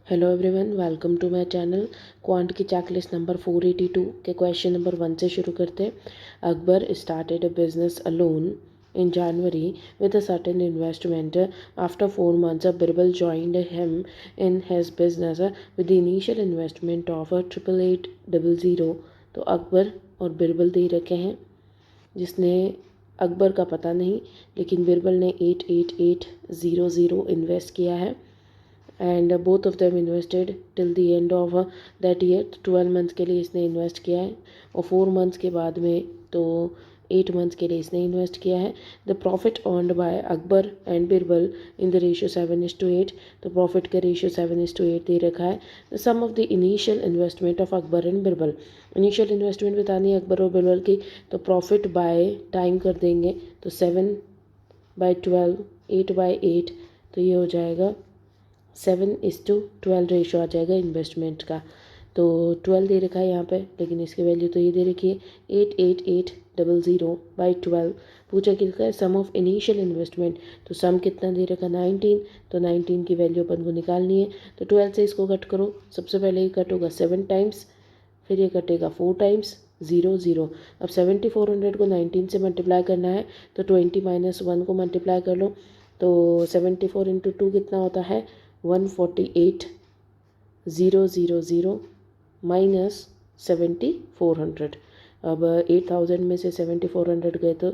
Hello everyone, welcome to my channel. Quant की checklist number 482 के question number 1 से शुरू करते हैं। Akbar started a business alone in January with a certain investment. After 4 months, Birbal joined him in his business with the initial investment of 8800. तो अकबर और बिरबल दे रखे हैं, जिसने अकबर का पता नहीं लेकिन बिरबल ने 8800 इन्वेस्ट किया है। And both of them invested till the end of that year. 12 months के लिए इसने इन्वेस्ट किया है और 4 मंथ्स के बाद में तो 8 मंथ्स के लिए इसने इन्वेस्ट किया है। The profit earned by Akbar and Birbal in the ratio 7:8। तो प्रॉफिट का रेशियो 7:8 दे रखा है। The sum of the initial investment of Akbar and Birbal. Initial investment बतानी है अकबर और बिरबल की, तो प्रॉफिट बाय टाइम कर देंगे, तो 7/12, 8/8, तो ये हो जाएगा 7:12 रेशो आ जाएगा इन्वेस्टमेंट का। तो 12 दे रखा है यहाँ पे, लेकिन इसकी वैल्यू तो ये दे रखी है 8800/12। पूछा किसका है, सम ऑफ इनिशियल इन्वेस्टमेंट। तो सम कितना दे रखा 19, तो 19 की वैल्यू अपन को निकालनी है। तो 12 से इसको कट करो, सबसे पहले ये कट होगा 7 टाइम्स, फिर ये कटेगा 4 टाइम्स, 0 0। अब 7400 को 19 से मल्टीप्लाई करना है, तो 20 - 1 को मल्टीप्लाई कर लो। तो 74 × 2 कितना होता है 148,000 माइनस 7400। अब 8000 में से 7400 गए तो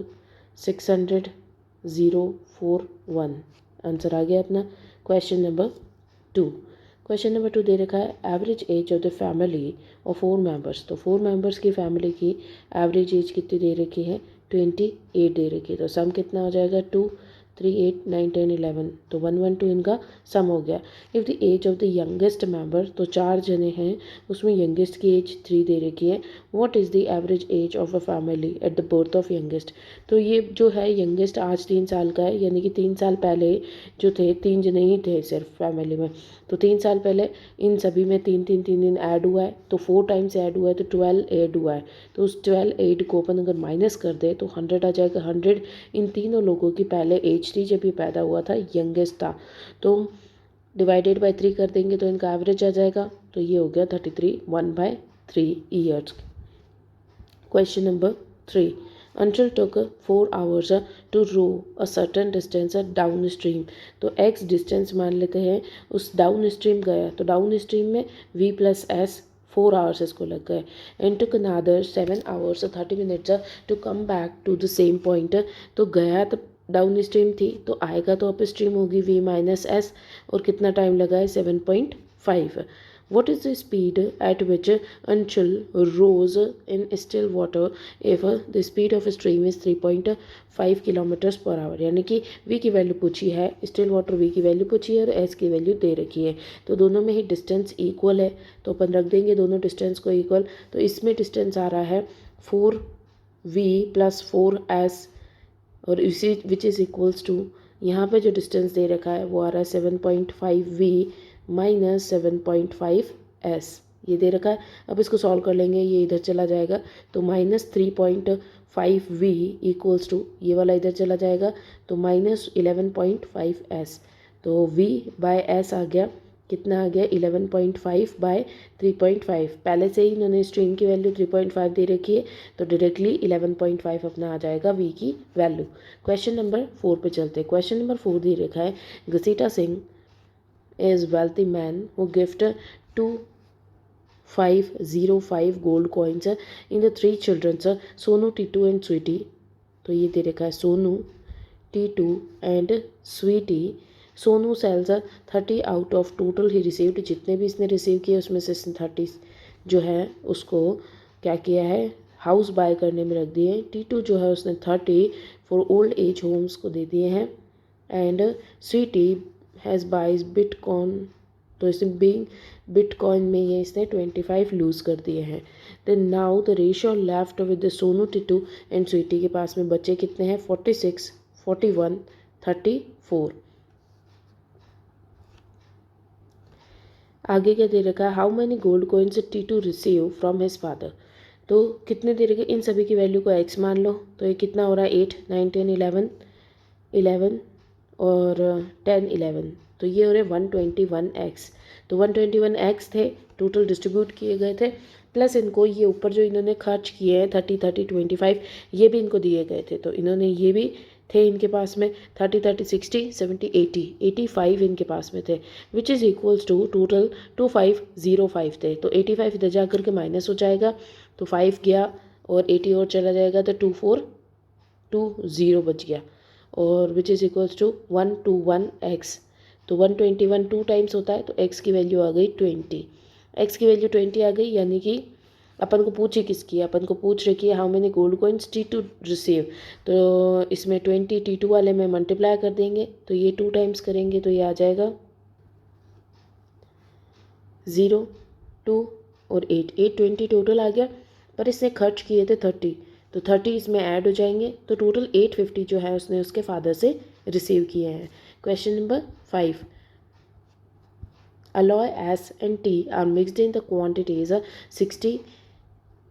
600,041। आंसर आ गया अपना। Question number 2। क्वेश्चन नंबर 2 दे रखा है average age of the family और 4 मेंबर्स। तो 4 मेंबर्स की फैमिली की एवरेज एज कितनी दे रखी है 28 दे रखी है। तो सम कितना हो जाएगा 2 3 8 9 10 11। तो 112 इनका सम हो गया। If the age of the youngest member, तो 4 जने हैं, उसमें यंगेस्ट की एज 3 दे रखी है। What is the average age of a family at the birth of youngest. तो ये जो है यंगेस्ट आज 3 साल का है, यानी कि 3 साल पहले जो थे 3 जने ही थे सिर्फ फैमिली में। तो 3 साल पहले इन सभी में 3 ऐड हुआ है, तो 4 टाइम्स ऐड हुआ है, तो 12 ऐड हुआ है। तो उस 12 ऐड को अपन अगर माइनस कर दे तो 100 आ जाएगा। 100 इन तीनों लोगों की पहले एज थी जब ये पैदा हुआ था, यंगेस्ट था। तो डिवाइडेड बाय 3 कर देंगे तो इनका एवरेज आ जाएगा। तो ये हो गया 33, 1/3 years. Question number 3। Until took 4 hours to row a certain distance down stream. तो x डिस्टेंस मान लेते हैं, उस डाउन स्ट्रीम गया, तो डाउन स्ट्रीम में v+s 4 आवर्स इसको लग गए। And took another 7 hours 30 minutes to come back to the same point. तो गया तो डाउन स्ट्रीम थी, तो आएगा तो अप स्ट्रीम होगी v-s, और कितना टाइम लगा है 7.5। What is the speed at which Anshul rows in still water if the speed of a stream is 3.5 km/h। यानी कि v की वैल्यू पूछी है, स्टिल वाटर v की वैल्यू पूछी है और s की वैल्यू दे रखी है। तो दोनों में ही डिस्टेंस इक्वल है, तो अपन रख देंगे दोनों डिस्टेंस को इक्वल। तो इसमें डिस्टेंस आ रहा है 4v + 4s, और इसी विच इज़ इक्वल्स टू, यहाँ पे जो डिस्टेंस दे रखा है वो आ रहा है 7.5v - 7.5s, ये दे रखा है। अब इसको सॉल्व कर लेंगे, ये इधर चला जाएगा, तो -3.5v इक्वल्स टू, ये वाला इधर चला जाएगा, तो -11.5s। तो v/s आ गया, कितना आ गया 11.5/3.5। पहले से ही इन्होंने स्ट्रीम की वैल्यू 3.5 दे रखी है, तो डायरेक्टली 11.5 अपना आ जाएगा v की वैल्यू। क्वेश्चन नंबर 4 पे चलते हैं। क्वेश्चन नंबर 4 दे रखा है घसीटा Singh is wealthy man who gift 2505 gold coins in the 3 children Sonu, Titu and Sweetie। तो ये दे रखा है Sonu, Titu and Sweety. Sonu sells 30 out of total he received, जितने भी इसने रिसीव किए उसमें से 30 जो है उसको क्या किया है हाउस बाय करने में रख दिए। टीटू जो है उसने 30 फॉर ओल्ड एज होम्स को दे दिए हैं। And Sweety has buys bitcoin, तो इसने बिटकॉइन में ये इसने 25 लूज़ कर दिए हैं। Then now the ratio left with the Sonu, Titu and Sweety के पास में बच्चे कितने हैं 46, 41, 34। आगे क्या दे रखा है how many gold coins Titu receive from his father. तो कितने दे रखे, इन सभी की वैल्यू को x मान लो, तो ये कितना हो रहा है 8 9 10 11 11 और 10 11। तो ये हो रहे 121x। तो 121x थे, टोटल डिस्ट्रीब्यूट किए गए थे, प्लस इनको ये ऊपर जो इन्होंने खर्च किए हैं 30 30 25, ये भी इनको दिए गए थे। तो इन्होंने ये भी थे इनके पास में 30 30 60 70 80 85 इनके पास में थे, which is equals to total 2505 थे। तो 85 इधर जा करके माइनस हो जाएगा, तो 5 गया और 80 और चला जाएगा, तो 2420 बच गया, और विच इज़ इक्वल्स टू 121x। तो 121 टू टाइम्स होता है, तो x की वैल्यू आ गई 20। x की वैल्यू 20 आ गई, यानी कि अपन को पूछे किसकी है, अपन को पूछ रखी है how many gold coins T2 receive. तो इसमें 20 T2 वाले में मल्टीप्लाई कर देंगे, तो ये 2 टाइम्स करेंगे तो ये आ जाएगा 0 2 और 8 820 टोटल आ गया, पर इसने खर्च किए थे 30, तो 30 इसमें ऐड हो जाएंगे, तो टोटल 850 जो है उसने उसके फादर से रिसीव किए हैं। Question number 5, alloy S and T are mixed in the quantities 60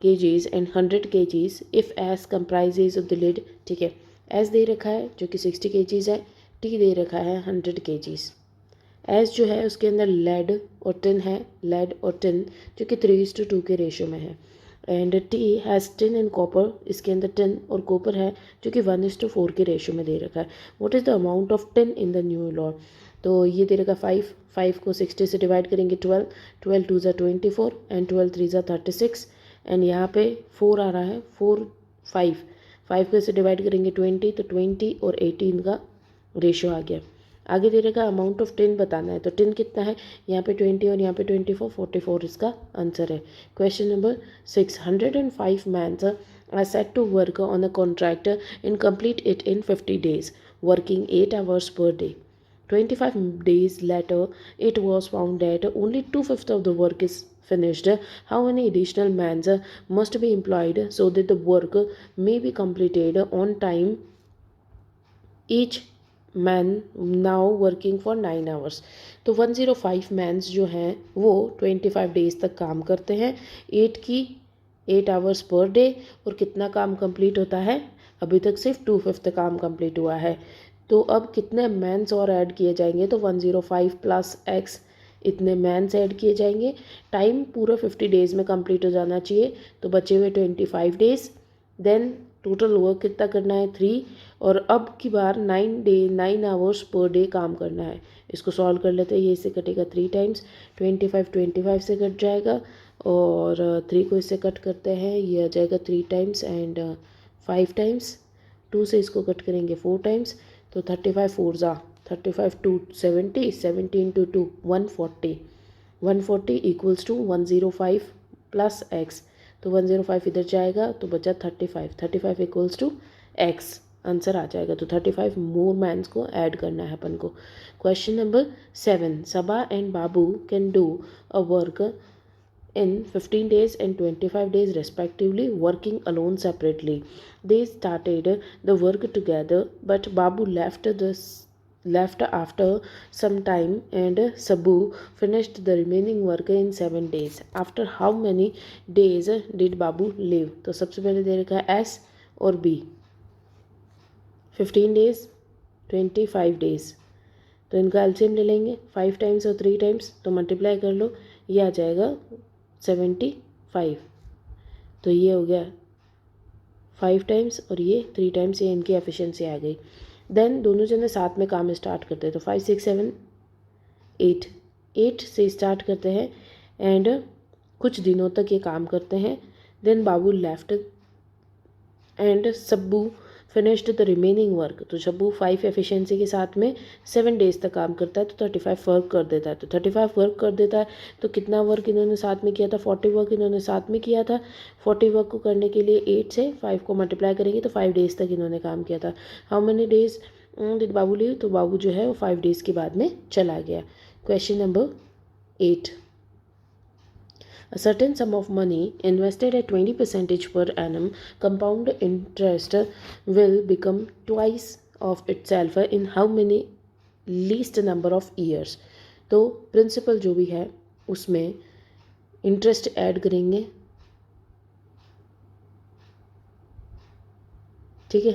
kgs and 100 kgs if S comprises of the lid। ठीक है, S दे रखा है जो कि 60 kgs है, T दे रखा है 100 kgs। S जो है उसके अंदर लेड और टिन है, लेड और टिन जो कि 3:2 के रेशो में है, and T has tin and copper, इसके अंदर टिन और कॉपर है जो कि 1:4 के रेशो में दे रखा है। What is the amount of tin in the new law. तो ये दे रखा 5 को 60 से डिवाइड करेंगे 12 12 2 ज़ा 24 एंड 12 3 ज़ा 36, एंड यहाँ पे 4 आ रहा है, 4 5 को इससे डिवाइड करेंगे 20, तो 20 और 18 का रेशो आ गया। आगे दे रखा अमाउंट ऑफ टिन बताना है, तो टिन कितना है, यहाँ पे 20 और यहाँ पे 24, 44 इसका आंसर है। Question number 6, 105 mans are set to work on a contract and complete it in 50 days, working 8 hours per day. 25 days later, it was found that only 2/5 of the work is finished. How many additional mans must be employed so that the work may be completed on time? Each man now working for 9 hours. तो 105 mains जो हैं वो 25 days तक काम करते हैं, 8 hours per day, और कितना काम कंप्लीट होता है, अभी तक सिर्फ 2/5 काम कंप्लीट हुआ है। तो अब कितने मैन्स और ऐड किए जाएंगे, तो 105 प्लस एक्स इतने मैन्स ऐड किए जाएंगे। टाइम पूरा 50 डेज़ में कंप्लीट हो जाना चाहिए, तो बचे हुए 25 डेज़, देन टोटल वर्क कितना करना है 3, और अब की बार 9 आवर्स पर डे काम करना है। इसको सॉल्व कर लेते हैं, ये इससे कटेगा 3 टाइम्स, 25 से कट जाएगा, और 3 को इससे कट करते हैं, ये आ जाएगा 3 टाइम्स एंड 5 टाइम्स, 2 से इसको कट करेंगे 4 टाइम्स, तो 35 4 ज़ा 35 2 70 70 into 2 140 140 equals to 105 plus x, तो 105 इधर जाएगा तो बचा 35 इक्वल्स टू एक्स, आंसर आ जाएगा। तो 35 मोर मैन्स को ऐड करना है अपन को। Question number 7, Saba and Babu can do a work in 15 days and 25 days respectively, working alone separately. They started the work together, but Babu left after some time and Sabu finished the remaining work in 7 days. After how many days did Babu leave? तो सबसे पहले दे रखा है S और B, 15 days 25 days, तो इनका LCM ले लेंगे, 5 टाइम्स और 3 टाइम्स, तो मल्टीप्लाई कर लो, ये आ जाएगा 75। तो ये हो गया 5 टाइम्स और ये 3 टाइम्स, ये इनकी एफिशिएंसी आ गई। देन दोनों जने साथ में काम स्टार्ट करते हैं, तो 5 6 7 8 से स्टार्ट करते हैं एंड कुछ दिनों तक ये काम करते हैं। Then Babu left and Sabbu finished the remaining work, तो सब्बू 5 एफिशिएंसी के साथ में 7 डेज तक काम करता है, तो 35 वर्क कर देता है। तो 35 वर्क कर देता है, तो कितना वर्क इन्होंने साथ में किया था, 40 वर्क इन्होंने साथ में किया था। 40 वर्क को करने के लिए 8 से 5 को मल्टीप्लाई करेंगे, तो 5 डेज तक इन्होंने काम किया था। How many days did Babu leave, तो बाबू जो है वो 5 डेज के बाद में चला गया। Question number 8, a certain sum of money invested at 20% per annum compound interest will become twice of itself in how many least number of years। तो प्रिंसिपल जो भी है उसमें इंटरेस्ट ऐड करेंगे, ठीक है,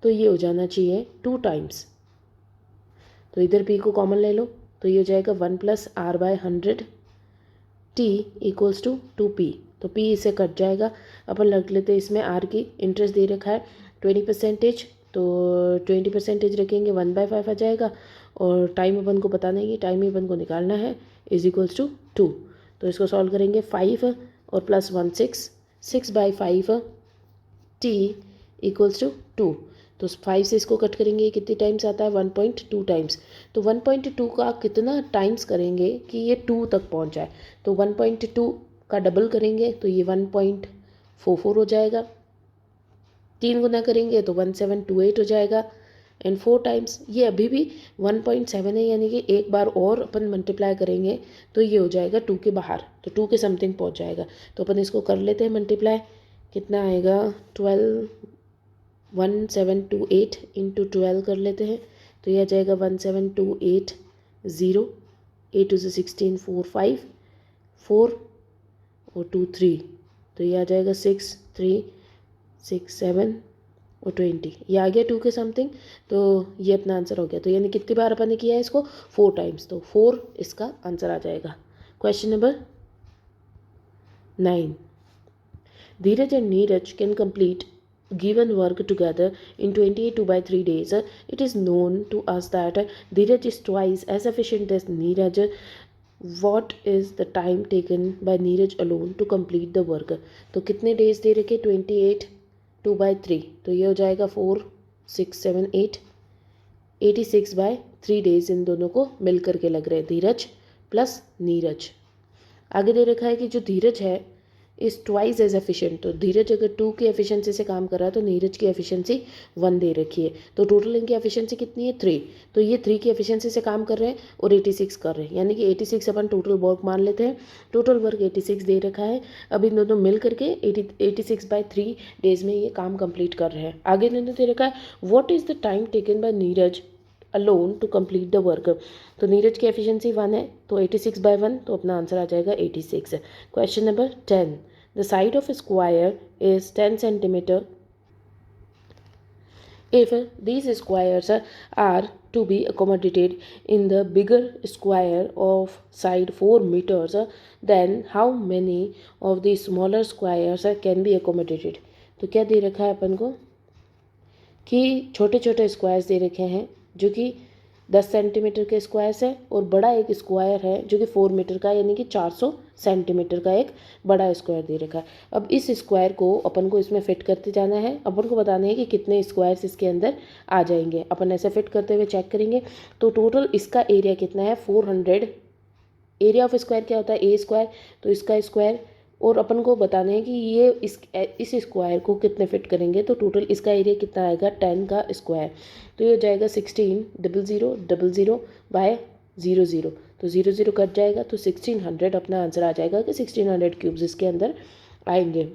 तो ये हो जाना चाहिए 2 टाइम्स। तो इधर p को कॉमन ले लो, तो ये हो जाएगा 1 + r/100 t equals to 2p। तो p इससे कट जाएगा। अपन रख लेते हैं इसमें r की इंटरेस्ट दे रखा है 20%, तो 20% रखेंगे 1/5 आ जाएगा। और टाइम अपन को पता नहीं है, टाइम ही अपन को निकालना है, इज इक्वल्स टू 2। तो इसको सॉल्व करेंगे 5 और +1 6/5 t इक्वल्स टू 2। तो 5 से इसको कट करेंगे, कितनी टाइम्स आता है 1.2 टाइम्स। तो 1.2 का कितना टाइम्स करेंगे कि ये 2 तक पहुंच जाए। तो 1.2 का डबल करेंगे तो ये 1.44 हो जाएगा। 3 गुना करेंगे तो 1728 हो जाएगा। एंड 4 टाइम्स ये अभी भी 1.7 है, यानी कि एक बार और अपन मल्टीप्लाई करेंगे तो ये हो जाएगा 2 के बाहर, तो 2 के समथिंग पहुंच जाएगा। तो अपन इसको कर लेते हैं मल्टीप्लाई, कितना आएगा 1728 इंटू 12 कर लेते हैं। तो ये आ जाएगा 17280, 8 2 16 4 5 4 और 2 3, तो ये आ जाएगा 6 3 6 7 और 20, ये आ गया 2 के समथिंग। तो ये अपना आंसर हो गया। तो यानी कितनी बार अपन ने किया है इसको 4 टाइम्स, तो 4 इसका आंसर आ जाएगा। Question number 9, Dheeraj and Neeraj can complete given work together in 28 2/3 days. It is known to us that Dheeraj is twice as efficient as Neeraj. What is the time taken by Neeraj alone to complete the work? तो कितने days दे रखे 28 2/3, तो ये हो जाएगा 4 6 7 8 86/3 days in दोनों को मिल करके लग रहे हैं, धीरज प्लस नीरज। आगे दे रखा है कि जो धीरज है इज़ ट्वाइस एज एफिशिएंट। तो धीरज अगर 2 की एफिशिएंसी से काम कर रहा है तो नीरज की एफिशिएंसी 1 दे रखी है। तो टोटल इनकी एफिशिएंसी कितनी है 3। तो ये 3 की एफिशिएंसी से काम कर रहे हैं और 86 कर रहे हैं, यानी कि 86 अपन टोटल वर्क मान लेते हैं। टोटल वर्क 86 दे रखा है। अब इन दोनों मिल करके 86/3 डेज में ये काम कंप्लीट कर रहे हैं। आगे इन्होंने दे रखा है what is the time taken by Neeraj alone to complete the work. तो नीरज की एफिशिएंसी 1 है, तो 86/1, तो अपना आंसर आ जाएगा 86। Question number 10, the side of square is 10 centimetre if these squares are to be accommodated in the bigger square of side 4 meters, then how many of the smaller squares can be accommodated। तो क्या दे रखा है अपन को कि छोटे छोटे squares दे रखे हैं जो कि 10 सेंटीमीटर के स्क्वायर्स है, और बड़ा एक स्क्वायर है जो कि 4 मीटर का, यानी कि 400 सेंटीमीटर का एक बड़ा स्क्वायर दे रखा है। अब इस स्क्वायर को अपन को इसमें फिट करते जाना है। अपन को बताना है कि कितने स्क्वायर्स इसके अंदर आ जाएंगे। अपन ऐसे फिट करते हुए चेक करेंगे। तो टोटल इसका एरिया कितना है 400। एरिया ऑफ स्क्वायर क्या होता है ए स्क्वायर, तो इसका स्क्वायर, और अपन को बताना है कि ये इस स्क्वायर को कितने फिट करेंगे। तो टोटल इसका एरिया कितना आएगा 10 का स्क्वायर, तो ये हो जाएगा 16,000/00। तो 0 कट जाएगा तो 1600 अपना आंसर आ जाएगा कि 1600 क्यूब्स इसके अंदर आएंगे।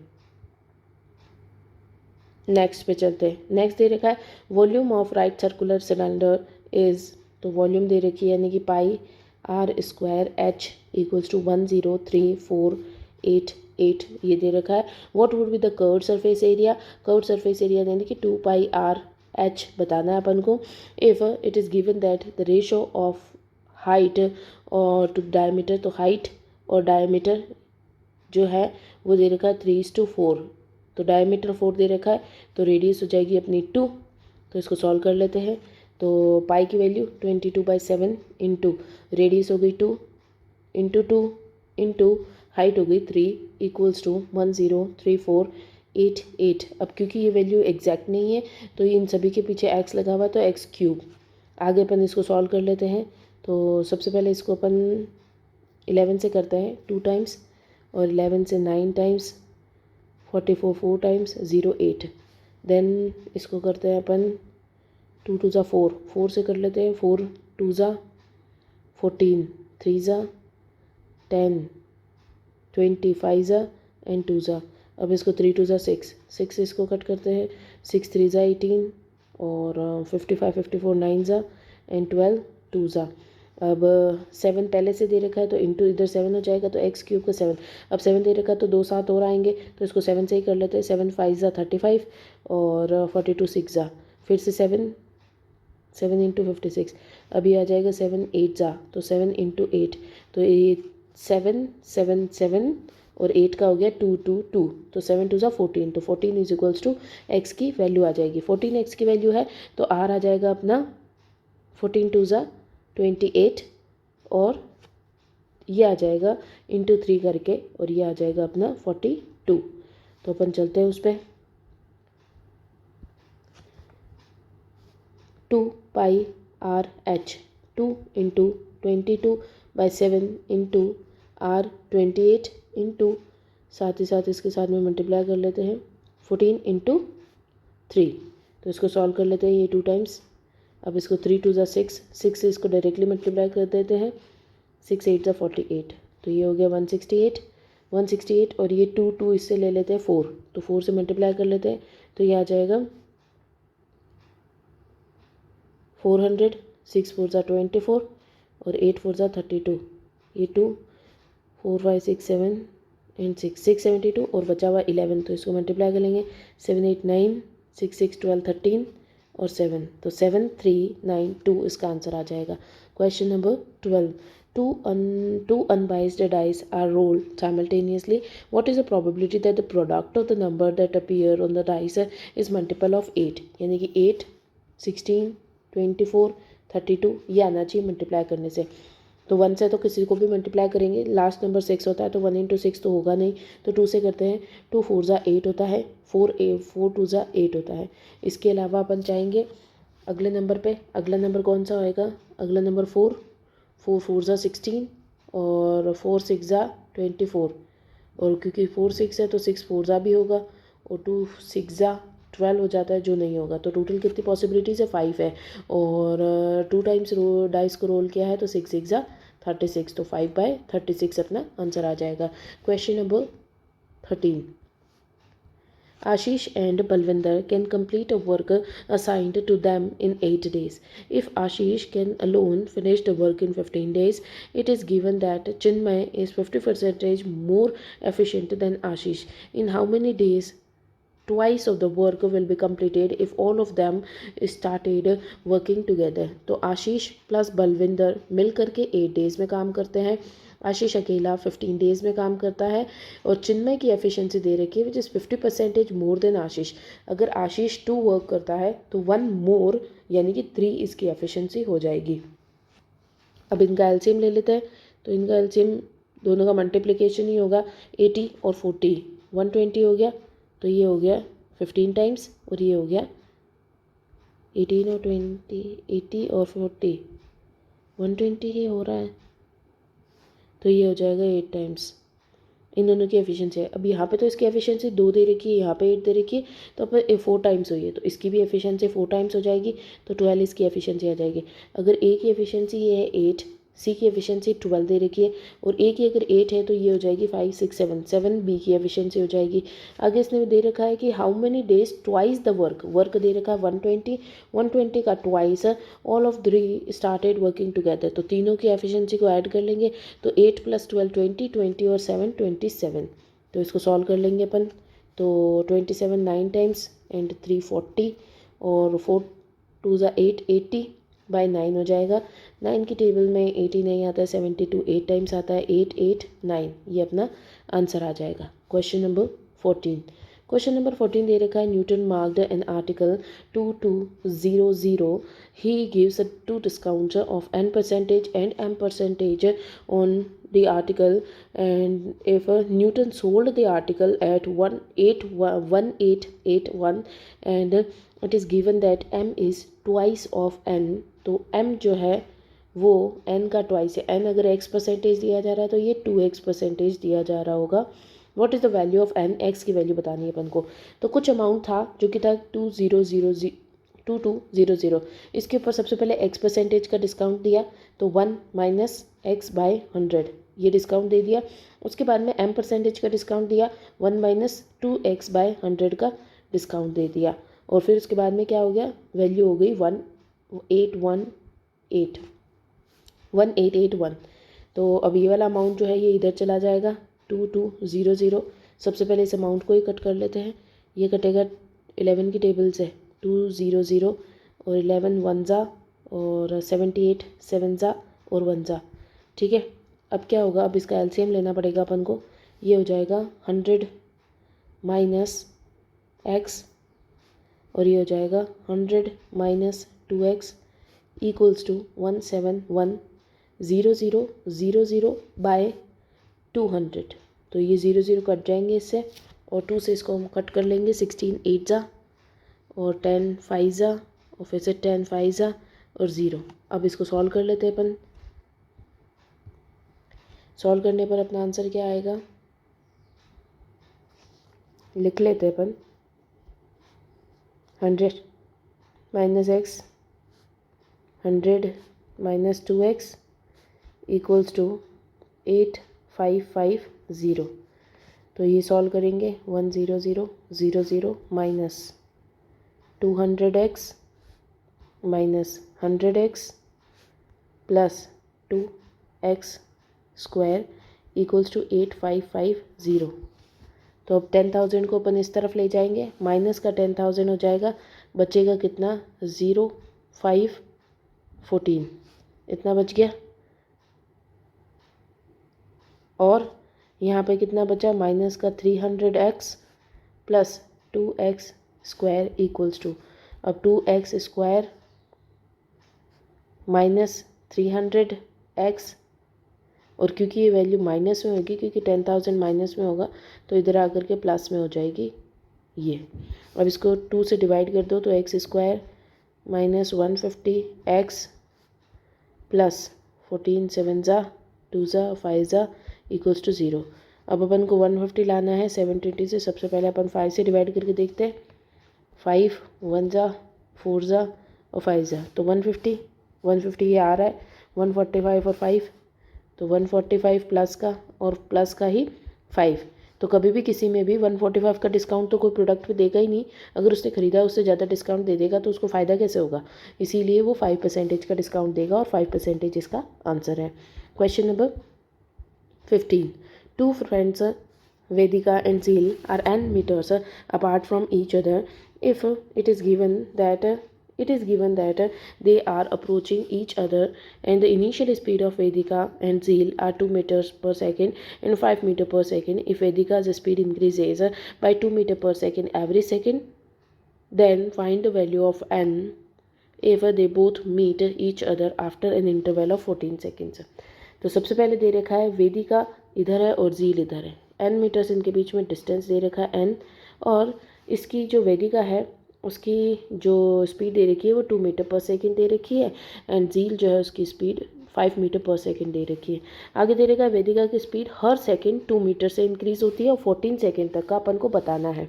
नेक्स्ट पे चलते हैं। नेक्स्ट दे रखा है volume of right circular cylinder is, तो वॉल्यूम दे रखी है यानी कि पाई r² h इक्वल्स टू 10348 ये दे रखा है। What would be the curved surface area. Curved surface area यानी कि 2πr/h बताना है अपन को। If it is given that the ratio of height और टू डायमीटर, तो हाइट और डायमीटर जो है वो दे रखा है 3:4, तो डायमीटर 4 दे रखा है, तो रेडियस हो जाएगी अपनी 2। तो इसको सॉल्व कर लेते हैं। तो पाई की वैल्यू 22/7 इंटू रेडियस हो गई 2 इंटू 2 इंटू हाइट हो गई 3 इक्वल्स टू 10348। अब क्योंकि ये वैल्यू एग्जैक्ट नहीं है तो इन सभी के पीछे x लगा हुआ, तो x³। आगे अपन इसको सॉल्व कर लेते हैं। तो सबसे पहले इसको अपन 11 से करते हैं 2 टाइम्स, और 11 से 9 टाइम्स, 44 4 टाइम्स, 0 8। देन इसको करते हैं अपन 2 2 ज़ा 4, 4 से कर लेते हैं, 4 2 ज़ा 14, 3 ज़ा 10, 20, 5 ज़ा एंड 2 ज़ा। अब इसको 3 2 ज़ा 6, 6 इसको कट करते हैं, 6 3 ज़ा 18 और 55 54 9 ज़ा एंड 12 2 ज़ा। अब 7 पहले से दे रखा है तो इंटू इधर 7 हो जाएगा, तो x³ का 7। अब 7 दे रखा है तो 2 7 और आएंगे, तो इसको 7 से ही कर लेते हैं। 7 5 ज़ा 35 और 42 6 ज़ा, फिर से 7 7 इंटू 56, अभी आ जाएगा 7 8 जा, तो 7 इंटू 8, तो ये 7 7 7 और 8 का हो गया 2 2 2, तो 7 2 जा 14, तो 14 इज इक्वल्स टू एक्स की वैल्यू आ जाएगी। 14 एक्स की वैल्यू है तो आर आ जाएगा अपना 14 2 जा 28, और ये आ जाएगा इंटू 3 करके, और ये आ जाएगा अपना 42। तो अपन चलते हैं उस पर। 2 pi R H, 2 into 22/7 into R 28 into, साथ ही साथ इसके साथ में मल्टीप्लाई कर लेते हैं 14 इंटू 3, तो इसको सॉल्व कर लेते हैं ये 2 टाइम्स। अब इसको 3 2 जा 6, 6 से इसको डायरेक्टली मल्टीप्लाई कर देते हैं, 6 8 जा 48, तो ये हो गया 168 और ये 2 2 इससे ले लेते हैं 4, तो 4 से मल्टीप्लाई कर लेते हैं, तो ये आ जाएगा 400, 6 4 जा 24 और 8 4 जा 32, ये 2 4 5 6 7 एंड 672 और बचा हुआ 11, तो इसको मल्टीप्लाई कर लेंगे 7 8 9 6 6 12 13 और 7, तो 7392 इसका आंसर आ जाएगा। Question number 12, two unbiased dice are rolled simultaneously. What is the probability that the product of the number that appear on the dice is multiple of 8? यानी कि 8 16 24 32 ये आना चाहिए मल्टीप्लाई करने से। तो 1 से तो किसी को भी मल्टीप्लाई करेंगे, लास्ट नंबर 6 होता है तो 1 इंटू 6 तो होगा नहीं, तो 2 से करते हैं, 2 4 जा 8 होता है, 4 2 जा 8 होता है। इसके अलावा अपन चाहेंगे अगले नंबर पे, अगला नंबर कौन सा होएगा, अगला नंबर 4 4 जा 16 और 4 6 जा 24, और क्योंकि 4 6 है तो 6 4 जा भी होगा, और 2 6 जा 12 हो जाता है जो नहीं होगा। तो टोटल कितनी पॉसिबिलिटीज़ है 5 है, और 2 टाइम्स डाइस को रोल किया है तो 6 6 जा 36, तो 5/36 अपना आंसर आ जाएगा। Question number 13, Ashish and Balwinder can complete a work assigned to them in 8 days. If Ashish can alone finish the work in 15 days, it is given that Chinmay is 50% more efficient than Ashish. In how many days twice of the work will be completed if all of them started working together? तो आशीष plus Balwinder मिल करके 8 days में काम करते हैं, आशीष अकेला 15 days में काम करता है, और चिन्मय की एफिशिएंसी दे रखी है विच इज़ 50% मोर देन आशीष। अगर आशीष 2 वर्क करता है तो 1 मोर यानी कि 3 इसकी एफिशिएंसी हो जाएगी। अब इनका एलसीएम ले लेते हैं, तो इनका एलसीएम दोनों का मल्टीप्लिकेशन ही होगा, 80 और 40 120 हो गया, तो ये हो गया 15 टाइम्स, और ये हो गया 18 और 20 80 और 40 120 ही हो रहा है, तो ये हो जाएगा 8 टाइम्स। इन दोनों की एफिशिएंसी है। अब यहाँ पे तो इसकी एफिशिएंसी 2 दे रखी है, यहाँ पे 8 दे रखी है, तो अब 4 टाइम्स हुई है, तो इसकी भी एफिशिएंसी 4 टाइम्स हो जाएगी, तो 12 इसकी एफिशिएंसी आ जाएगी। अगर ए की एफिशिएंसी ये है 8, सी की एफिशिएंसी 12 दे रखी है, और ए की अगर 8 है तो ये हो जाएगी 5 6 7 बी की एफिशिएंसी हो जाएगी। आगे इसने दे रखा है कि how many days twice the work दे रखा है 120 का twice all of 3 started working together, तो तीनों की एफिशिएंसी को ऐड कर लेंगे, तो 8 + 12 20 और 7 27, तो इसको सॉल्व कर लेंगे अपन, तो 27 9 टाइम्स एंड 3 40 और 4 2 जा 8 80/9 हो जाएगा। 9 की टेबल में 80 नहीं आता है, 72 8 टाइम्स आता है, 8 8 9, ये अपना आंसर आ जाएगा। क्वेश्चन नंबर 14 दे रखा है, Newton marked an article 2200, he gives 2 discount of n% and m% on the article, and if Newton sold the article at 1881 and it is given that m is twice of n, तो m जो है वो n का twice है, n अगर x% दिया जा रहा है तो ये 2x% दिया जा रहा होगा। What is the value of n, x की वैल्यू बतानी है अपन को। तो कुछ अमाउंट था जो कि था 2200, इसके ऊपर सबसे पहले x% का डिस्काउंट दिया, तो 1 - x/100 ये डिस्काउंट दे दिया। उसके बाद में m% का डिस्काउंट दिया, 1 - 2x/100 का डिस्काउंट दे दिया, और फिर उसके बाद में क्या हो गया, वैल्यू हो गई 1881। तो अब ये वाला अमाउंट जो है ये इधर चला जाएगा, 2200। सबसे पहले इस अमाउंट को ही कट कर लेते हैं, ये कटेगा 11 की टेबल से, 200 और 11 1 जा और 78 7 जा और 1 जा। ठीक है, अब क्या होगा, अब इसका एलसीएम लेना पड़ेगा अपन को। ये हो जाएगा 100 माइनस एक्स और ये हो जाएगा 100 minus 2x equals to 171,000 bye 200। तो ये 0 कट जाएंगे इससे और 2 से इसको हम कट कर लेंगे। 16 8 जा और 10 5 जा और फिर से 10 5 जा और 0। अब इसको सॉल्व कर लेते हैं अपन। सॉल्व करने पर अपना आंसर क्या आएगा, लिख लेते हैं अपन। 100 minus x 100 minus 2x equals to 8550। तो ये सॉल्व करेंगे 100,000 minus 200x minus 100x plus 2x square equals to 8550। तो अब 10,000 को अपन इस तरफ ले जाएंगे, माइनस का 10,000 हो जाएगा, बचेगा कितना 0 5 14 इतना बच गया। और यहाँ पे कितना बचा, माइनस का 300x plus 2x square equals to, अब 2x स्क्वायर माइनस 300x और क्योंकि ये वैल्यू माइनस में होगी, क्योंकि 10,000 माइनस में होगा तो इधर आकर के प्लस में हो जाएगी ये। अब इसको 2 से डिवाइड कर दो तो x square minus 150x plus 14 7 जा 2 जा 5 जा इक्वल्स टू 0। अब अपन को 150 लाना है 720 से। सबसे पहले अपन 5 से डिवाइड करके देखते हैं। 5 1 जा 4 जा और 5 जा, तो 150 ये आ रहा है। 145 और 5 तो 145 प्लस का और प्लस का ही 5। तो कभी भी किसी में भी 145 का डिस्काउंट तो कोई प्रोडक्ट पे देगा ही नहीं। अगर उसने खरीदा उससे ज़्यादा डिस्काउंट दे देगा तो उसको फ़ायदा कैसे होगा, इसीलिए वो 5% का डिस्काउंट देगा और 5% इसका आंसर है। Question number 15. Two friends, Vedika and Zeel, are n meters apart from each other. If it is given that they are approaching each other and the initial speed of Vedika and Zeel are 2 meters per second and 5 meter per second. If Vedika's speed increases by 2 meter per second every second, then find the value of n if they both meet each other after an interval of 14 seconds. तो सबसे पहले दे रखा है वेदिका इधर है और झील इधर है। n मीटर्स इनके बीच में डिस्टेंस दे रखा है n, और इसकी जो वेदिका है उसकी जो स्पीड दे रखी है वो 2 मीटर पर सेकंड दे रखी है एंड झील जो है उसकी स्पीड 5 मीटर पर सेकंड दे रखी है। आगे दे रखा है वेदिका की स्पीड हर सेकंड 2 मीटर से इंक्रीज होती है और 14 सेकंड तक का अपन को बताना है।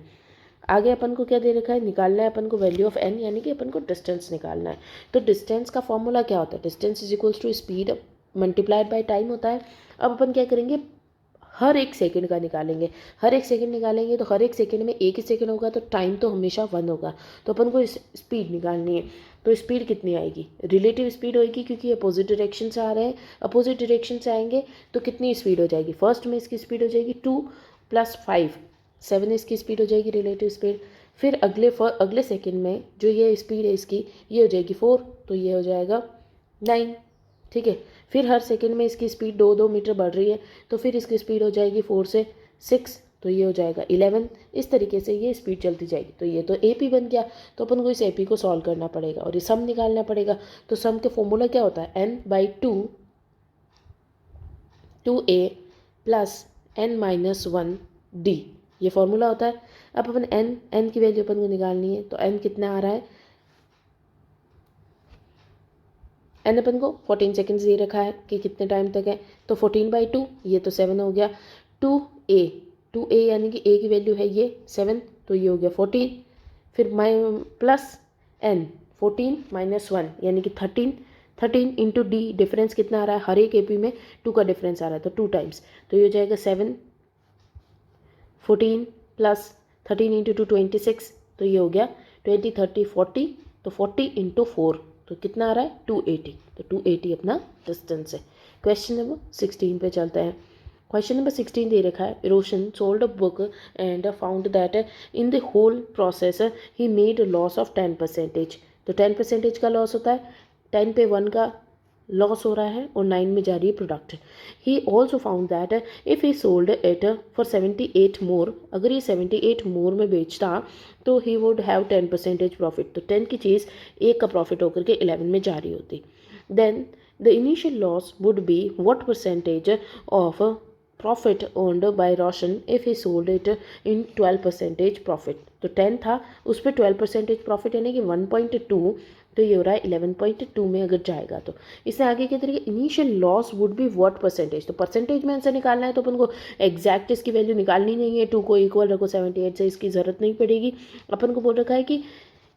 आगे अपन को क्या दे रखा है, निकालना है अपन को वैल्यू ऑफ n, यानी कि अपन को डिस्टेंस निकालना है। तो डिस्टेंस का फॉर्मूला क्या होता है, distance is equals to speed multiplied by time होता है। अब अपन क्या करेंगे, हर एक सेकंड का निकालेंगे। हर एक सेकंड निकालेंगे तो हर एक सेकंड में एक ही सेकंड होगा तो टाइम तो हमेशा 1 होगा। तो अपन को स्पीड निकालनी है। तो स्पीड कितनी आएगी, रिलेटिव स्पीड होगी, क्योंकि अपोजिट डायरेक्शन से आ रहे हैं। अपोजिट डायरेक्शन से आएंगे तो कितनी स्पीड हो जाएगी, फर्स्ट में इसकी स्पीड हो जाएगी 2 + 5 7 इसकी स्पीड हो जाएगी रिलेटिव स्पीड। फिर अगले सेकंड में जो ये स्पीड है इसकी ये हो जाएगी 4, तो ये हो जाएगा 9। ठीक है, फिर हर सेकंड में इसकी स्पीड 2 मीटर बढ़ रही है तो फिर इसकी स्पीड हो जाएगी 4 से 6, तो ये हो जाएगा 11। इस तरीके से ये स्पीड चलती जाएगी। तो ये तो AP बन गया। तो अपन को इस AP को सॉल्व करना पड़ेगा और ये सम निकालना पड़ेगा। तो सम के फॉर्मूला क्या होता है, n/2 2a प्लस n-1d, ये फॉर्मूला होता है। अब अपन n की वैल्यू अपन को निकालनी है। तो n कितना आ रहा है, n अपन को 14 सेकेंड्स दे रखा है कि कितने टाइम तक है, तो 14/2 ये तो 7 हो गया। 2a यानी कि a की वैल्यू है ये 7, तो ये हो गया 14। फिर प्लस n 14 - 1 यानी कि 13 इंटू d, डिफरेंस कितना आ रहा है, हर एक AP में 2 का डिफरेंस आ रहा है तो 2 टाइम्स, तो ये हो जाएगा 7 14 प्लस 13 इंटू 2 26, तो ये हो गया 20 30 40, तो 40 इंटू 4 तो कितना आ रहा है 280। तो 280 अपना डिस्टेंस है। क्वेश्चन नंबर 16 पे चलते हैं। क्वेश्चन नंबर 16 दे रखा है, Roshan sold a book and found that in the whole process he made loss of 10%। तो 10% का लॉस होता है 10 पे 1 का लॉस हो रहा है और 9 में जा रही है product. He also found that if he sold it for 78 मोर, अगर ये 78 मोर में बेचता तो ही वुड हैव 10% प्रॉफिट। तो 10 की चीज़ 1 का प्रॉफिट होकर के 11 में जा रही होती। Then the initial loss would be what percentage of profit owned by Roshan if he sold it in 12% profit. तो 10 था, उस पर 12% प्रॉफिट यानी कि 1.2, तो ये हो रहा है 11.2 में अगर जाएगा। तो इससे आगे के तरीके initial loss would be what percentage, तो परसेंटेज में आंसर निकालना है तो अपन को एग्जैक्ट इसकी वैल्यू निकालनी नहीं है, 2 को इक्वल रखो 78 से, इसकी ज़रूरत नहीं पड़ेगी। अपन को बोल रखा है कि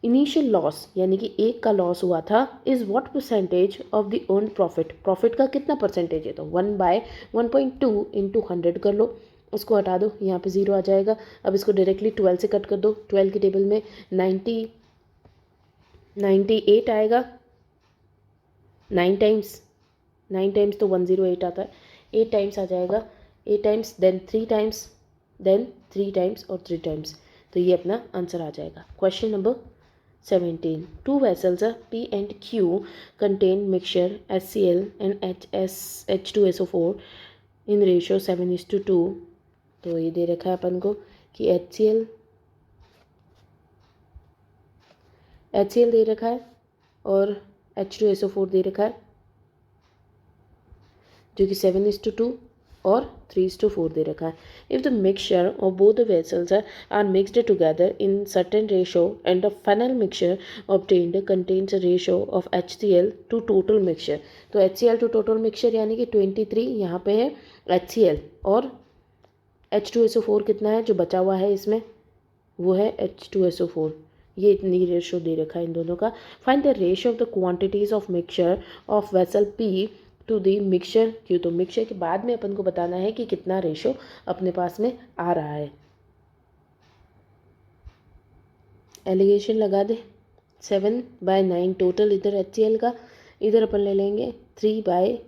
इनिशियल लॉस यानी कि 1 का लॉस हुआ था is what percentage of the earn profit, profit का कितना परसेंटेज है, तो 1/1.2 इंटू 100 कर लो, उसको हटा दो, यहाँ पे 0 आ जाएगा। अब इसको डायरेक्टली 12 से कट कर दो, 12 की टेबल में 98 आएगा, 9 टाइम्स तो 108 आता है, 8 टाइम्स आ जाएगा, 8 times then 3 times then 3 times और 3 टाइम्स, तो ये अपना आंसर आ जाएगा। Question number 17. Two vessels P and Q contain mixture HCl and H2SO4 in ratio 7:2। तो ये दे रखा है अपन को कि HCl दे रखा है और H2SO4 दे रखा है, जो कि 7:2 और 3:4 दे रखा है। If the mixture of both the vessels are mixed together in certain ratio and the final mixture obtained contains a ratio of HCl to total mixture. तो HCl टू टोटल मिक्सचर यानी कि 23 यहाँ पे है HCl और H2SO4 कितना है जो बचा हुआ है इसमें, वो है H2SO4। ये इतनी रेशो दे रखा है इन दोनों का। Find the ratio of the quantities of mixture of vessel P to the mixture Q. तो मिक्सचर के बाद में अपन को बताना है कि कितना रेशो अपने पास में आ रहा है। एलिगेशन लगा दे, 7/9 टोटल इधर HCl का, इधर अपन ले लेंगे 3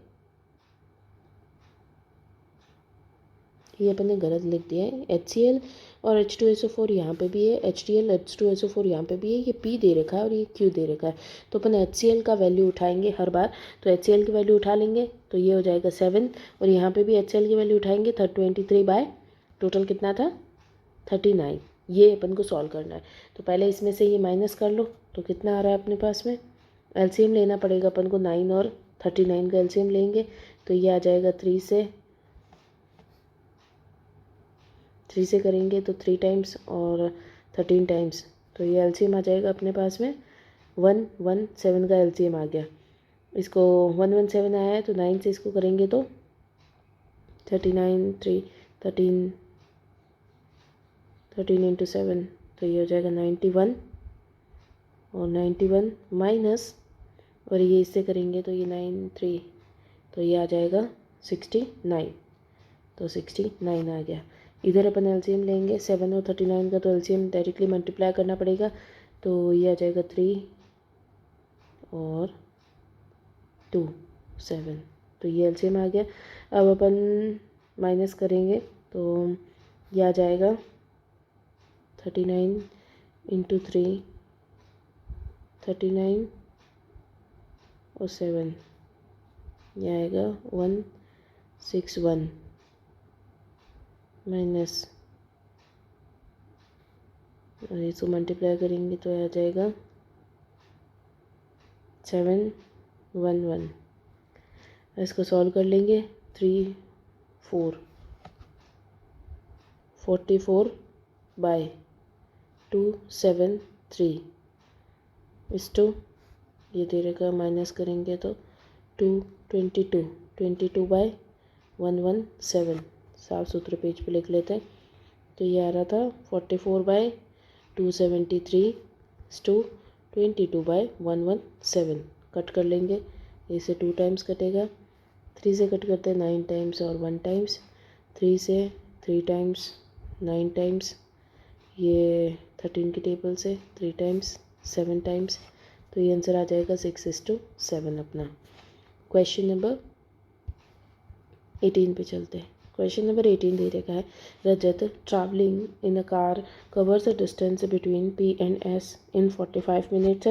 ये अपन ने गलत लिख दिया है, HCl और H2SO4 यहाँ पे भी है, HCl H2SO4 यहाँ पे भी है, ये P दे रखा है और ये Q दे रखा है। तो अपन HCl का वैल्यू उठाएंगे हर बार, तो HCl की वैल्यू उठा लेंगे तो ये हो जाएगा 7, और यहाँ पे भी HCl की वैल्यू उठाएंगे 23 बाय टोटल कितना था 39। ये अपन को सॉल्व करना है। तो पहले इसमें से ये माइनस कर लो, तो कितना आ रहा है अपने पास में, LCM लेना पड़ेगा अपन को, 9 और 39 का LCM लेंगे तो ये आ जाएगा 3 से करेंगे तो 3 टाइम्स और 13 टाइम्स, तो ये LCM आ जाएगा अपने पास में 117 का LCM आ गया। इसको 117 आया है तो 9 से इसको करेंगे तो 13 इंटू 7, तो ये हो जाएगा 91, और 91 माइनस, और ये इससे करेंगे तो ये 93, तो ये आ जाएगा 69, तो 69 आ गया। इधर अपन LCM लेंगे 7 और 39 का, तो LCM डायरेक्टली मल्टीप्लाई करना पड़ेगा, तो ये आ जाएगा 3 और 2 7, तो ये LCM आ गया। अब अपन माइनस करेंगे तो ये आ जाएगा 39 इंटू 3, 39 और 7, ये आएगा 161 माइनस, और इसको मल्टीप्लाई करेंगे तो आ जाएगा 711। इसको सॉल्व कर लेंगे 44/273 इस टू ये दे रखा, माइनस करेंगे तो 22/117, साफ सुथरे पेज पे लिख लेते हैं। तो ये आ रहा था 44/273 टू 22/117, कट कर लेंगे, इसे 2 टाइम्स कटेगा, 3 से कट करते हैं 9 टाइम्स और 1 टाइम्स, 3 से 3 टाइम्स 9 टाइम्स, ये 13 की टेबल से 3 टाइम्स 7 टाइम्स, तो ये आंसर आ जाएगा 6:7 अपना। क्वेश्चन नंबर 18 पे चलते हैं। क्वेश्चन नंबर 18 दे रखा है Rajat travelling in a car covers a distance between P and S in 45 minutes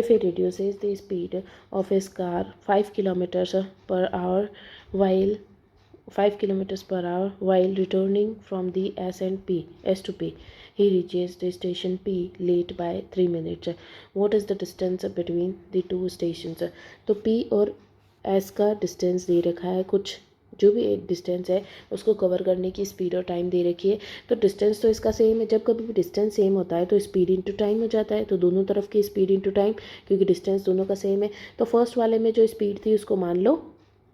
if he reduces the speed of his car 5 kilometers per hour while 5 kilometers per hour while returning from the S to P. He reaches the station P late by 3 minutes. What is the distance between the two stations? तो P और S का distance दे रखा है, कुछ जो भी एक distance है उसको कवर करने की स्पीड और टाइम दे रखी है। तो डिस्टेंस तो इसका सेम है, जब कभी भी डिस्टेंस सेम होता है तो स्पीड इंटू टाइम हो जाता है, तो दोनों तरफ की स्पीड इंटू टाइम, क्योंकि डिस्टेंस दोनों का सेम है। तो फर्स्ट वाले में जो स्पीड थी उसको मान लो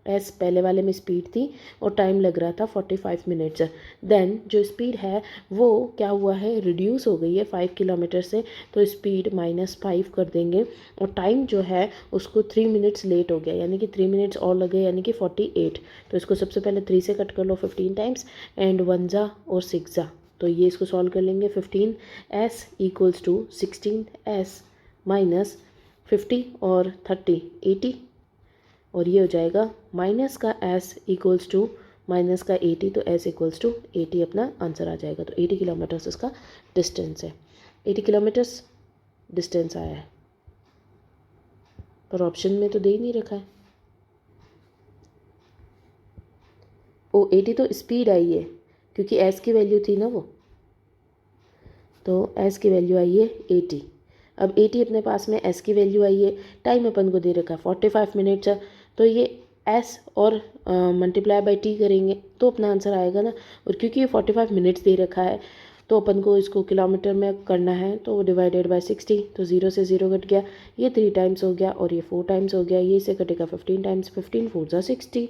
एस, पहले वाले में स्पीड थी और टाइम लग रहा था 45 मिनट्स। देन जो स्पीड है वो क्या हुआ है, रिड्यूस हो गई है 5 किलोमीटर से, तो स्पीड -5 कर देंगे और टाइम जो है उसको 3 मिनट्स लेट हो गया, यानी कि 3 मिनट्स और लगे, यानी कि 48। तो इसको सबसे पहले 3 से कट कर लो 15 टाइम्स एंड 1 जा और 6 जा, तो ये इसको सॉल्व कर लेंगे। 15s equals to 16s minus 50 और 30 80, और ये हो जाएगा माइनस का s इक्वल्स टू माइनस का 80, तो s इक्वल्स टू 80 अपना आंसर आ जाएगा। तो 80 किलोमीटर्स उसका डिस्टेंस है, 80 किलोमीटर्स डिस्टेंस आया है, पर ऑप्शन में तो दे ही नहीं रखा है। ओ 80 तो स्पीड आई है, क्योंकि s की वैल्यू थी ना वो, तो s की वैल्यू आई है 80। अब 80 अपने पास में s की वैल्यू आई है, टाइम अपन को दे रखा है 45 मिनट्स है, तो ये s और मल्टीप्लाई बाई t करेंगे तो अपना आंसर आएगा ना। और क्योंकि ये 45 मिनट्स दे रखा है तो अपन को इसको किलोमीटर में करना है, तो डिवाइडेड बाय 60, तो 0 से 0 कट गया, ये 3 टाइम्स हो गया और ये 4 टाइम्स हो गया, ये से कटेगा 15 टाइम्स, 15 4 जा 60।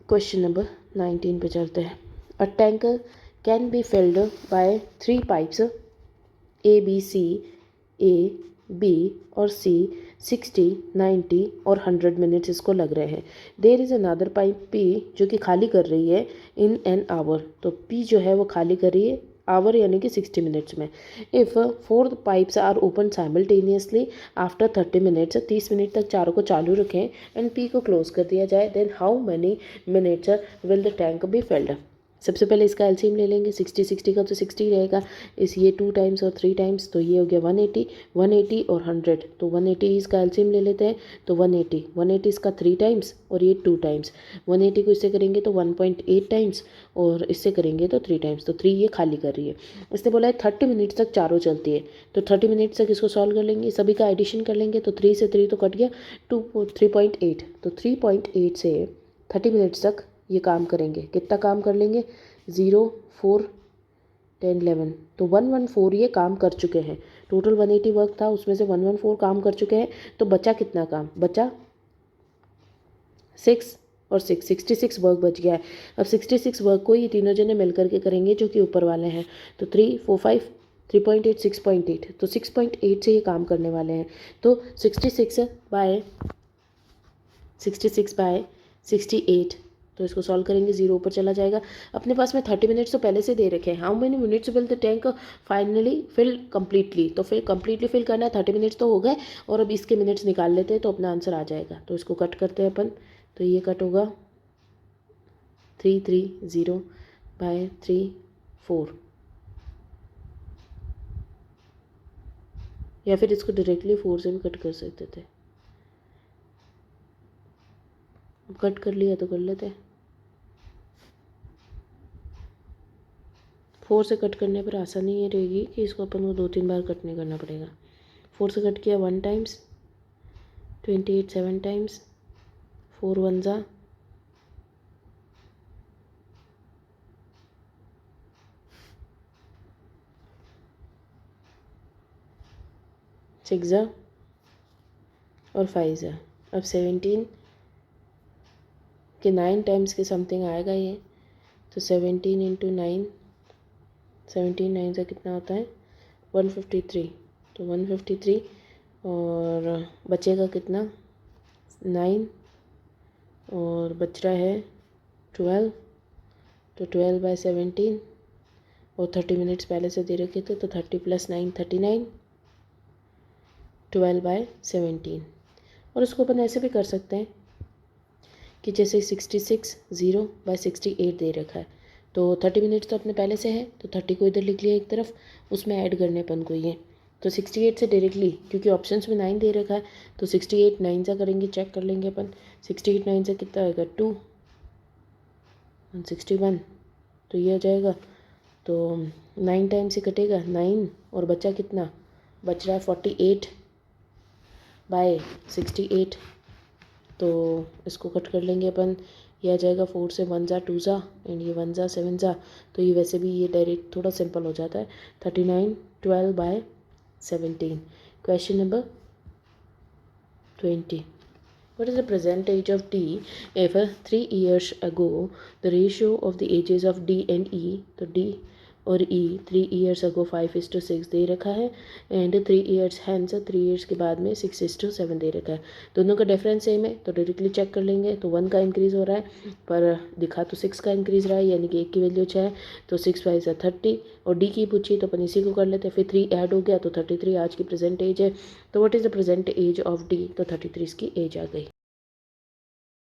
क्वेश्चन नंबर 19 पे चलते हैं। A tanker can be filled by 3 pipes A B C, A B और सी 60 90 और 100 मिनट्स इसको लग रहे हैं। There is another pipe P जो कि खाली कर रही है इन एन आवर, तो पी जो है वो खाली कर रही है आवर यानी कि 60 मिनट्स में। If 4 pipes are open simultaneously after 30 minutes, 30 minute तक चारों को चालू रखें एंड पी को क्लोज कर दिया जाए, then how many minutes will the tank be filled. सबसे पहले इसका एलसीएम ले लेंगे, 60 60 का तो 60 रहेगा, इस ये 2 टाइम्स और 3 टाइम्स, तो ये हो गया 180, 180 और 100, तो 180 इसका एलसीएम ले लेते हैं, तो 180 180 इसका 3 टाइम्स और ये 2 टाइम्स, 180 को इससे करेंगे तो 1.8 टाइम्स और इससे करेंगे तो 3 टाइम्स, तो 3 ये खाली कर रही है। इसने बोला है 30 मिनट्स तक चारों चलती है, तो 30 मिनट्स तक इसको सॉल्व कर लेंगे, सभी का एडिशन कर लेंगे, तो 3 से 3 तो कट गया, 3.8, तो 3.8 से 30 मिनट्स तक ये काम करेंगे। कितना काम कर लेंगे, 0 4 10 11, तो 114 ये काम कर चुके हैं। टोटल 180 वर्क था, उसमें से 114 काम कर चुके हैं, तो बचा कितना काम, बचा 6 और 6 66 वर्क बच गया है। अब 66 वर्क को ये तीनों जने मिल करके करेंगे जो कि ऊपर वाले हैं, तो 3 4 5 3.8 6.8, तो 6.8 से ये काम करने वाले हैं। तो 66 बाय 68, तो इसको सॉल्व करेंगे, 0 ऊपर चला जाएगा। अपने पास में 30 मिनट्स तो पहले से दे रखे हैं, how many minutes will the tank finally fill completely, तो फिर कम्प्लीटली फिल करना है, 30 मिनट्स तो हो गए और अब इसके मिनट्स निकाल लेते हैं तो अपना आंसर आ जाएगा। तो इसको कट करते हैं अपन, तो ये कट होगा 330 बाय 3 4, या फिर इसको डायरेक्टली 4 से भी कट कर सकते थे, कट कर लिया तो कर लेते हैं। 4 से कट करने पर आसानी ये रहेगी कि इसको अपन को 2-3 बार कट नहीं करना पड़ेगा। 4 से कट किया 1 टाइम्स, 28 7 टाइम्स, 4 1 जा 6 जा और 5 जा। अब 17 के 9 टाइम्स के समथिंग आएगा ये, तो 17 इंटू 9, 17 9 से कितना होता है 153, तो 153 और बचेगा कितना 9 और बच रहा है 12, तो 12 बाय 17 और 30 मिनट्स पहले से दे रखे थे, तो 30 + 9 39, 12 बाय 17। और उसको अपन ऐसे भी कर सकते हैं कि जैसे 66 0/68 दे रखा है, तो 30 मिनट्स तो अपने पहले से है, तो 30 को इधर लिख लिया एक तरफ, उसमें ऐड करने अपन को ये, तो 68 से डायरेक्टली, क्योंकि ऑप्शंस में 9 दे रखा है, तो 68 9 से करेंगे, चेक कर लेंगे अपन। 68 9 से कितना आएगा 2 और 61, तो ये आ जाएगा। तो 9 टाइम से कटेगा 9 और बचा कितना, बच रहा है 48/68, तो इसको कट कर लेंगे अपन। ये आ जाएगा 4 से 1 जा 2 जा एंड ये 1 जा 7 जा, तो ये वैसे भी ये डायरेक्ट थोड़ा सिंपल हो जाता है। 39 12/17। Question number 20. What is the present age of D if 3 years ago the ratio of the ages of D and E, तो D और E 3 years ago 5:6 दे रखा है एंड 3 years hence 3 years के बाद में 6:7 दे रखा है। दोनों का डिफरेंस सेम है, तो डायरेक्टली चेक कर लेंगे। तो 1 का इंक्रीज़ हो रहा है, पर दिखा तो 6 का इंक्रीज़ रहा है, यानी कि 1 की वैल्यू 6 है, तो 6 5 से 30, और D की पूछी तो अपन इसी को कर लेते हैं। फिर 3 ऐड हो गया तो 33 आज की प्रेजेंट एज है। तो what is the present age of D, तो 33 की एज आ गई।